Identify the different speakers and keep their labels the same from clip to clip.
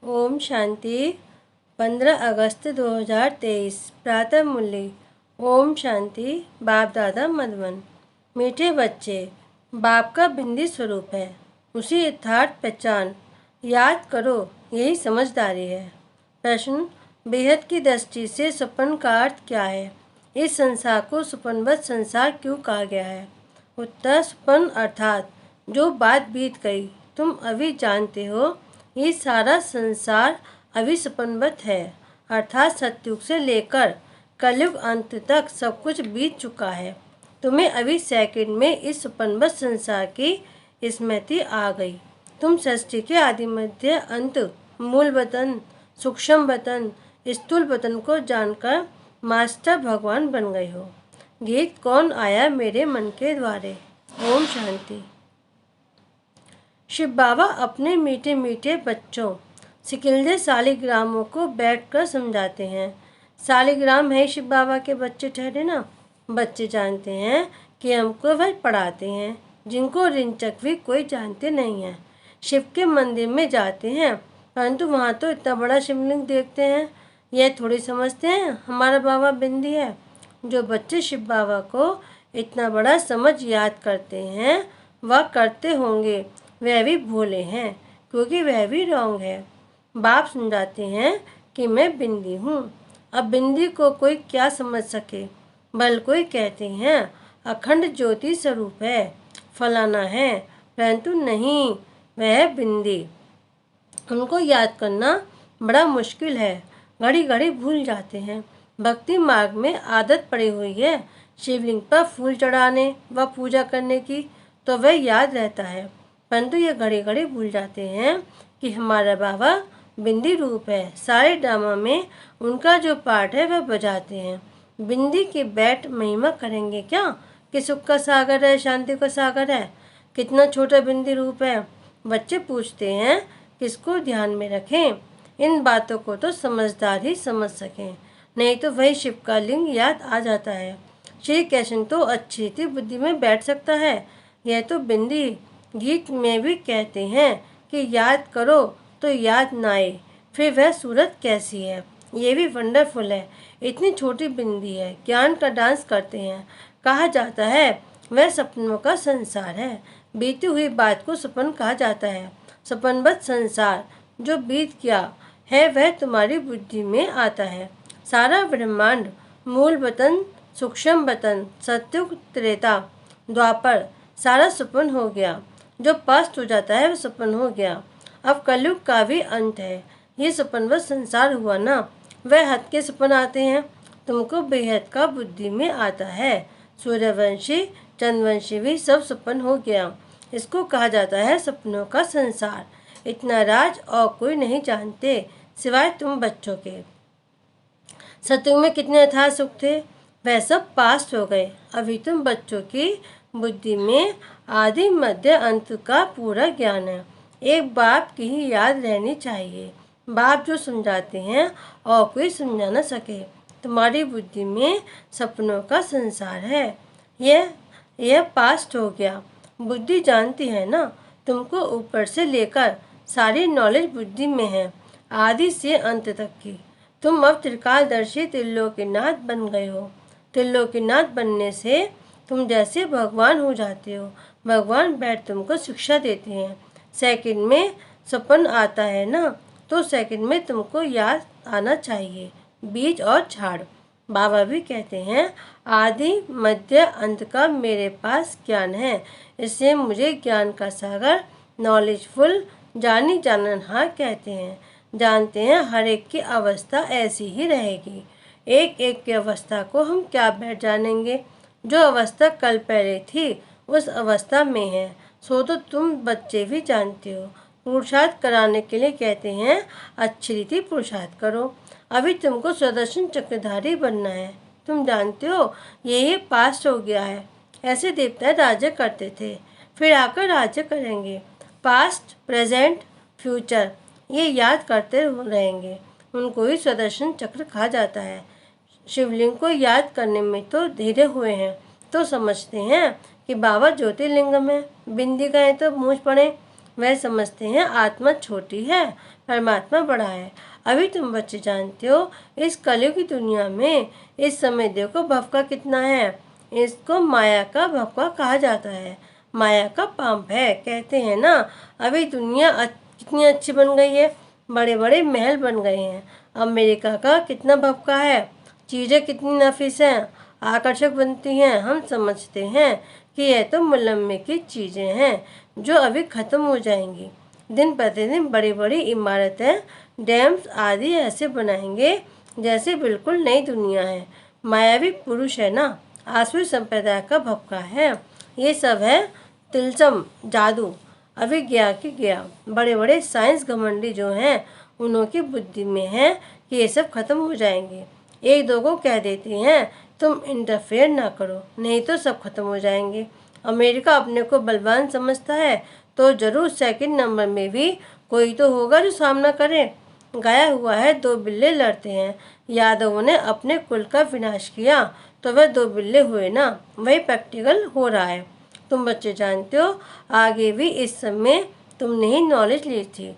Speaker 1: ओम शांति। 15 अगस्त 2023 प्रातः मुरली। ओम शांति। बाप दादा मधुबन। मीठे बच्चे, बाप का बिंदी स्वरूप है, उसी यथार्थ पहचान याद करो, यही समझदारी है। प्रश्न, बेहद की दृष्टि से स्वप्न का अर्थ क्या है? इस संसार को स्वप्नवत संसार क्यों कहा गया है? उत्तर, स्वप्न अर्थात जो बात बीत गई, तुम अभी जानते हो ये सारा संसार अभी स्वप्नवत है, अर्थात सतयुग से लेकर कलयुग अंत तक सब कुछ बीत चुका है। तुम्हें अभी सेकंड में इस स्वप्नवत संसार की स्मृति आ गई। तुम सृष्टि के आदि मध्य अंत, मूल वतन, सूक्ष्म वतन, स्थूल वतन को जानकर मास्टर भगवान बन गए हो। गीत कौन आया मेरे मन के द्वारे। ओम शांति। शिव बाबा अपने मीठे मीठे बच्चों सिकिलदे सालिग्रामों को बैठकर समझाते हैं। सालिग्राम है शिव बाबा के बच्चे ठहरे ना। बच्चे जानते हैं कि हमको वह पढ़ाते हैं, जिनको रिंचक भी कोई जानते नहीं है। शिव के मंदिर में जाते हैं, परंतु वहाँ तो इतना बड़ा शिवलिंग देखते हैं, यह थोड़ी समझते हैं हमारा बाबा बिंदी है। जो बच्चे शिव बाबा को इतना बड़ा समझ याद करते हैं, वह करते होंगे वह भी भोले हैं, क्योंकि वह भी रॉन्ग है। बाप समझाते हैं कि मैं बिंदी हूँ। अब बिंदी को कोई क्या समझ सके। बल कोई कहते हैं अखंड ज्योति स्वरूप है, फलाना है, परंतु नहीं, वह बिंदी। उनको याद करना बड़ा मुश्किल है, घड़ी घड़ी भूल जाते हैं। भक्ति मार्ग में आदत पड़ी हुई है शिवलिंग पर फूल चढ़ाने व पूजा करने की, तो वह याद रहता है, परंतु ये घड़ी घड़ी भूल जाते हैं कि हमारा बाबा बिंदी रूप है। सारे ड्रामा में उनका जो पार्ट है वह बजाते हैं। बिंदी की बैठ महिमा करेंगे क्या कि सुख का सागर है, शांति का सागर है। कितना छोटा बिंदी रूप है। बच्चे पूछते हैं किसको ध्यान में रखें। इन बातों को तो समझदार ही समझ सकें, नहीं तो वही शिव का लिंग याद आ जाता है। श्री कृष्ण तो अच्छी थी बुद्धि में बैठ सकता है, यह तो बिंदी। गीत में भी कहते हैं कि याद करो तो याद ना आए, फिर वह सूरत कैसी है। ये भी वंडरफुल है। इतनी छोटी बिंदी है, ज्ञान का डांस करते हैं। कहा जाता है वह सपनों का संसार है। बीती हुई बात को सपन कहा जाता है। सपनबद्ध संसार जो बीत गया है वह तुम्हारी बुद्धि में आता है। सारा ब्रह्मांड, मूल वतन, सूक्ष्म वतन, सत्युग, त्रेता, द्वापर, सारा सपन हो गया। जो पास्ट हो जाता है वह सपन हो गया। अब कलयुग का भी अंत है। ये सपनवत संसार हुआ ना, वह हद के सपन आते हैं। तुमको बेहद का बुद्धि में आता है। सूर्यवंशी, चंद्रवंशी भी सब सपन हो गया। इसको कहा जाता है सपनों का संसार। इतना राज और कोई नहीं जानते सिवाय तुम बच्चों के। सतयुग में कितने अथाह सुख थे, वह सब पास्ट हो गए। अभी तुम बच्चों की बुद्धि में आदि मध्य अंत का पूरा ज्ञान है। एक बाप की ही याद रहनी चाहिए। बाप जो समझाते हैं और कोई समझा न सके। तुम्हारी बुद्धि में सपनों का संसार है, यह पास्ट हो गया। बुद्धि जानती है ना, तुमको ऊपर से लेकर सारी नॉलेज बुद्धि में है, आदि से अंत तक की। तुम अब त्रिकालदर्शी त्रिलोकीनाथ बन गए हो। त्रिलोकीनाथ बनने से तुम जैसे भगवान हो जाते हो। भगवान बैठ तुमको शिक्षा देते हैं। सेकंड में सपन आता है ना, तो सेकंड में तुमको याद आना चाहिए, बीज और झाड़। बाबा भी कहते हैं आदि मध्य अंत का मेरे पास ज्ञान है, इससे मुझे ज्ञान का सागर, नॉलेजफुल, जानी जाननहार कहते हैं। जानते हैं हर एक की अवस्था ऐसी ही रहेगी। एक एक की अवस्था को हम क्या बैठ जानेंगे। जो अवस्था कल पहले थी उस अवस्था में है, सो तो तुम बच्चे भी जानते हो। पुरुषार्थ कराने के लिए कहते हैं अच्छी रीति पुरुषार्थ करो। अभी तुमको सुदर्शन चक्रधारी बनना है। तुम जानते हो ये पास्ट हो गया है। ऐसे देवता राज्य करते थे, फिर आकर राज्य करेंगे। पास्ट, प्रेजेंट, फ्यूचर ये याद करते रहेंगे। उनको ही सुदर्शन चक्र कहा जाता है। शिवलिंग को याद करने में तो धीरे हुए हैं, तो समझते हैं कि बाबा ज्योतिर्लिंगम है। बिंदी गए तो मूंछ पड़े, वह समझते हैं आत्मा छोटी है, परमात्मा बड़ा है। अभी तुम बच्चे जानते हो इस कलयुग की दुनिया में इस समय देखो भवका कितना है। इसको माया का भवका कहा जाता है, माया का पाप है। कहते हैं ना, अभी दुनिया कितनी अच्छी बन गई है, बड़े बड़े महल बन गए हैं। अमेरिका का कितना भवका है, चीज़ें कितनी नफीस हैं, आकर्षक बनती हैं। हम समझते हैं कि यह तो मुलम्मे की चीज़ें हैं जो अभी ख़त्म हो जाएंगी। दिन प्रतिदिन बड़ी बड़ी इमारतें, डैम्स आदि ऐसे बनाएंगे जैसे बिल्कुल नई दुनिया है। मायावी पुरुष है ना, आसुरी संप्रदाय का भपका है। ये सब है तिलस्म, जादू, अविज्ञा की गया। बड़े बड़े साइंस घमंडी जो हैं उन्हों की बुद्धि में है कि ये सब खत्म हो जाएंगे। एक दो को कह देते हैं तुम इंटरफेयर ना करो, नहीं तो सब खत्म हो जाएंगे। अमेरिका अपने को बलवान समझता है तो जरूर सेकंड नंबर में भी कोई तो होगा जो सामना करे। गाया हुआ है दो बिल्ले लड़ते हैं, यादवों ने अपने कुल का विनाश किया तो वह दो बिल्ले हुए ना, वही प्रैक्टिकल हो रहा है। तुम बच्चे जानते हो आगे भी इस समय तुमने ही नॉलेज ली थी,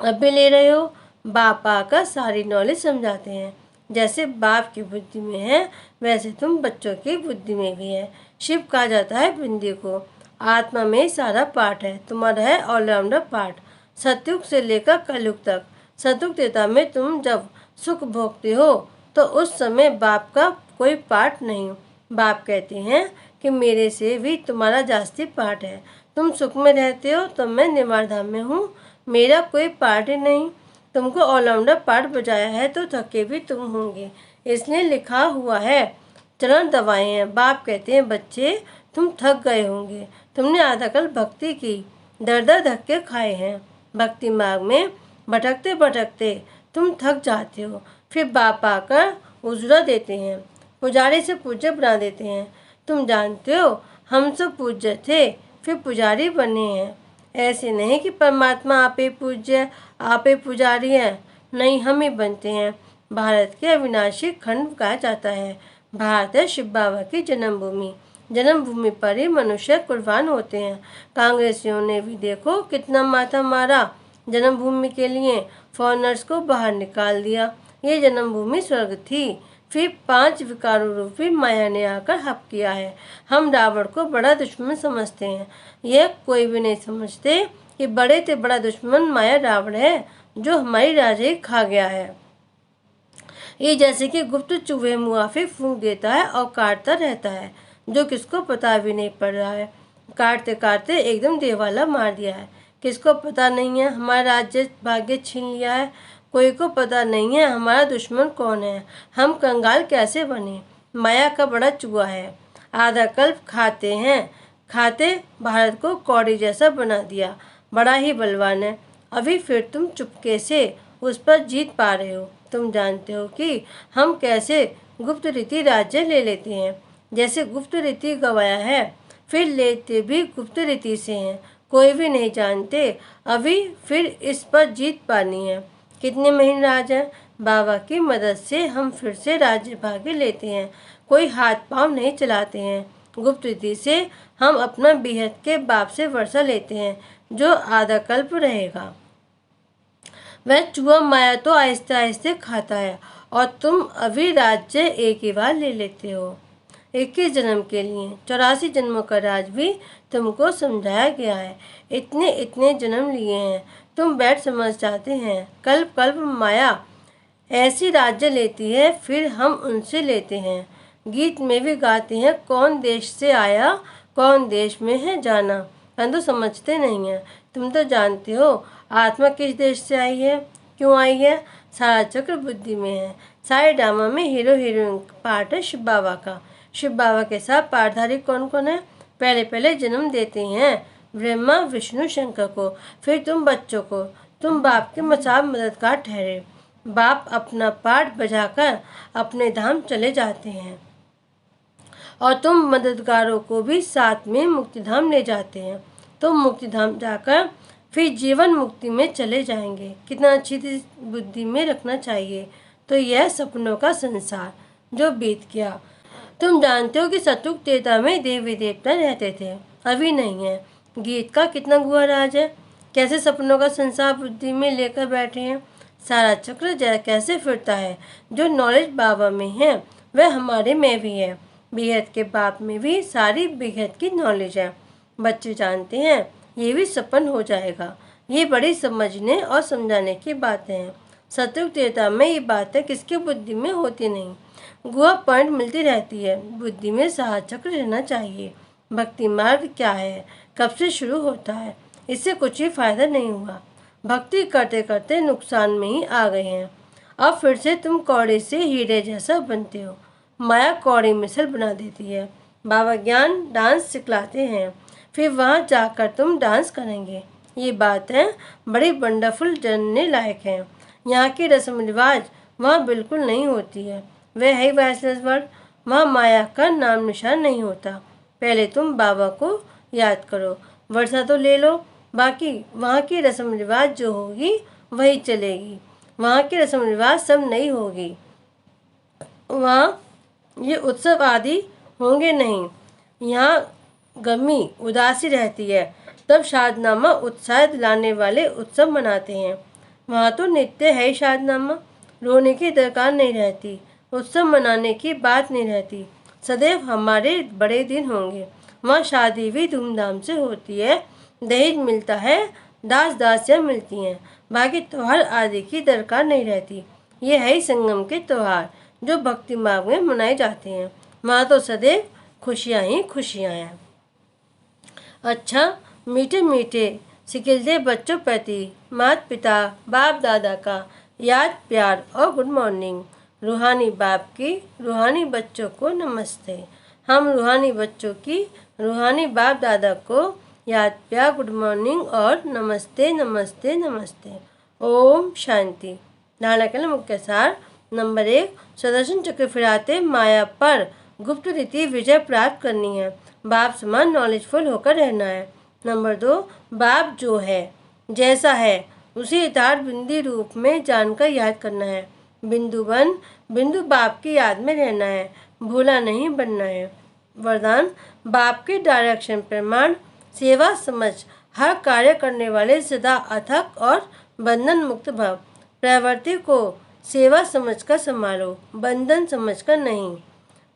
Speaker 1: अब भी ले रहे हो। बाप आकर सारी नॉलेज समझाते हैं। जैसे बाप की बुद्धि में है वैसे तुम बच्चों की बुद्धि में भी है। शिव कहा जाता है बिंदी को। आत्मा में सारा पार्ट है, तुम्हारा है ऑलराउंडर पार्ट, सतयुग से लेकर कलयुग तक। सतयुग त्रेता में तुम जब सुख भोगते हो तो उस समय बाप का कोई पार्ट नहीं। बाप कहते हैं कि मेरे से भी तुम्हारा जास्ती पार्ट है। तुम सुख में रहते हो तो मैं निवार धाम में हूँ, मेरा कोई पार्ट ही नहीं। तुमको ऑलराउंडर पार्ट बजाया है तो थके भी तुम होंगे, इसलिए लिखा हुआ है चरण दबाए हैं। बाप कहते हैं बच्चे तुम थक गए होंगे, तुमने आधा कल भक्ति की, दर दर धक्के खाए हैं। भक्ति मार्ग में भटकते भटकते तुम थक जाते हो, फिर बाप आकर उजरा देते हैं, पुजारी से पूज्य बना देते हैं। तुम जानते हो हम सब पूज्य थे फिर पुजारी बने हैं। ऐसे नहीं कि परमात्मा आपे पूज्य आपे पुजारी हैं, नहीं हम ही बनते हैं। भारत के अविनाशी खंड कहा जाता है। भारत है शिव बाबा की जन्मभूमि, जन्मभूमि पर ही मनुष्य कुर्बान होते हैं। कांग्रेसियों ने भी देखो कितना माथा मारा जन्मभूमि के लिए, फॉरेनर्स को बाहर निकाल दिया। ये जन्मभूमि स्वर्ग थी, फिर 5 विकारों रूपी माया ने आकर हप किया है। हम रावण को बड़ा दुश्मन समझते हैं, यह कोई भी नहीं समझते कि बड़े से बड़ा दुश्मन माया रावण है जो हमारी राजगी खा गया है। ये जैसे कि गुप्त चूहे मुआफिक फूंक देता है और काटता रहता है, जो किसको पता भी नहीं पड़ रहा है। काटते काटते एकदम देवाला मार दिया है। किसको पता नहीं है हमारा राज्य भाग्य छीन लिया है, कोई को पता नहीं है हमारा दुश्मन कौन है, हम कंगाल कैसे बने। माया का बड़ा चूहा है, आधा कल्प खाते हैं, खाते भारत को कौड़ी जैसा बना दिया। बड़ा ही बलवान है, अभी फिर तुम चुपके से उस पर जीत पा रहे हो। तुम जानते हो कि हम कैसे गुप्त रीति राज्य ले लेते हैं, जैसे गुप्त रीति गवाया है फिर लेते भी गुप्त रीति से हैं, कोई भी नहीं जानते। अभी फिर इस पर जीत पानी है। कितने महीन राज हैं, बाबा की मदद से हम फिर से राज्य भाग्य लेते हैं, कोई हाथ पांव नहीं चलाते हैं। गुप्त रीति से हम अपना बेहद के बाप से वर्षा लेते हैं जो आधा कल्प रहेगा। वह चूहा माया तो आहिस्ते आहिस्ते खाता है और तुम अभी राज्य एक ही बार ले लेते हो। 21 जन्म के लिए 84 जन्मों का राज भी तुमको समझाया गया है। इतने इतने जन्म लिए हैं, तुम बैठ समझ जाते हैं। कल्प कल्प माया ऐसी राज्य लेती है फिर हम उनसे लेते हैं। गीत में भी गाते हैं कौन देश से आया कौन देश में है जाना, परंतु समझते नहीं हैं। तुम तो जानते हो आत्मा किस देश से आई है, क्यों आई है, सारा चक्र बुद्धि में है। सारे ड्रामा में हीरो हीरोइन पार्ट है शिव बाबा का। शिव बाबा के साथ पाठधारी कौन कौन है, पहले पहले जन्म देते हैं ब्रह्मा विष्णु शंकर को, फिर तुम बच्चों को। तुम बाप के मददगार ठहरे। बाप अपना पाठ बजाकर अपने धाम चले जाते हैं और तुम मददगारों को भी साथ में मुक्तिधाम ले जाते हैं। तुम मुक्तिधाम जाकर फिर जीवन मुक्ति में चले जाएंगे। कितना अच्छी बुद्धि में रखना चाहिए। तो यह सपनों का संसार जो बीत गया। तुम जानते हो कि सतयुग त्रेता में देवी देवता रहते थे, अभी नहीं है। गीत का कितना गुहा राज है, कैसे सपनों का संसार बुद्धि में लेकर बैठे हैं। सारा चक्र कैसे फिरता है। जो नॉलेज बाबा में है वह हमारे में भी है। बेहद के बाप में भी सारी बेहद की नॉलेज है। बच्चे जानते हैं ये भी सपन हो जाएगा। ये बड़ी समझने और समझाने की बातें हैं। सतयुग त्रेता में ये बातें किसकी बुद्धि में होती नहीं। गुहा पॉइंट मिलती रहती है। बुद्धि में साहस चक्र रहना चाहिए। भक्ति मार्ग क्या है, कब से शुरू होता है, इससे कुछ भी फायदा नहीं हुआ। भक्ति करते करते नुकसान में ही आ गए हैं। अब फिर से तुम कौड़े से हीरे जैसा बनते हो। माया कौड़ी मिसल बना देती है। बाबा ज्ञान डांस सिखलाते हैं, फिर वहाँ जाकर तुम डांस करेंगे। ये बात है बड़ी वंडरफुल, जानने लायक है। यहाँ की रस्म रिवाज वहाँ बिल्कुल नहीं होती है। वह है वैसलेस वर्ड। वहाँ माया का नाम निशान नहीं होता। पहले तुम बाबा को याद करो, वर्षा तो ले लो, बाकी वहाँ की रस्म रिवाज जो होगी वही चलेगी। वहाँ की रस्म रिवाज सब नहीं होगी। वहाँ ये उत्सव आदि होंगे नहीं। यहाँ गमी उदासी रहती है, तब शादनामा उत्साह दिलाने वाले उत्सव मनाते हैं। वहाँ तो नित्य है शादनामा, रोने की दरकार नहीं रहती, उत्सव मनाने की बात नहीं रहती। सदैव हमारे बड़े दिन होंगे। वहाँ शादी भी धूमधाम से होती है, दहेज मिलता है, दास दासियाँ मिलती हैं, बाकी त्योहार आदि की दरकार नहीं रहती। ये है ही संगम के त्योहार जो भक्ति मार्ग में मनाए जाते हैं। वहाँ तो सदैव खुशियाँ ही खुशियाँ हैं। अच्छा, मीठे मीठे सिकिलते बच्चों प्रति माता पिता बाप दादा का याद प्यार और गुड मॉर्निंग। रूहानी बाप की रूहानी बच्चों को नमस्ते। हम रूहानी बच्चों की रूहानी बाप दादा को याद प्यार, गुड मॉर्निंग और नमस्ते नमस्ते नमस्ते। ओम शांति। धारणा के लिए मुख्य सार। नंबर 1, सुदर्शन चक्र फिराते माया पर गुप्त रीति विजय प्राप्त करनी है। बाप समान नॉलेजफुल होकर रहना है। नंबर 2, बाप जो है जैसा है उसे यथार्थ बिंदी रूप में जानकर याद करना है। बिंदु 1, बिंदु बाप की याद में रहना है, भूला नहीं बनना है। वरदान, बाप के डायरेक्शन प्रमाण सेवा समझ हर कार्य करने वाले सदा अथक और बंधन मुक्त भाव। प्रवृत्ति को सेवा समझकर संभालो, बंधन समझकर नहीं।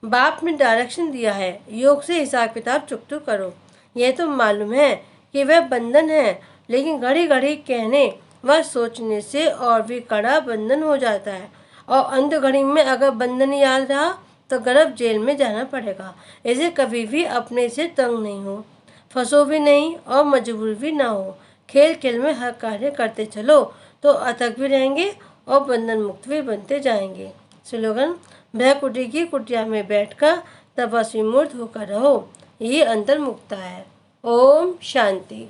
Speaker 1: बाप ने डायरेक्शन दिया है, योग से हिसाब किताब चुकतू करो। यह तो मालूम है कि वह बंधन है, लेकिन घड़ी घड़ी कहने व सोचने से और भी कड़ा बंधन हो जाता है। और अंत घड़ी में अगर बंधन याद रहा तो गर्भ जेल में जाना पड़ेगा। ऐसे कभी भी अपने से तंग नहीं हो, फंसो भी नहीं और मजबूर भी ना हो। खेल खेल में हर कार्य करते चलो तो अथक भी रहेंगे और बंधन मुक्त भी बनते जाएंगे। स्लोगन, भय कुटी की कुटिया में बैठकर तपस्वी मूर्त होकर रहो, ये अंतर्मुक्ता है। ओम शांति।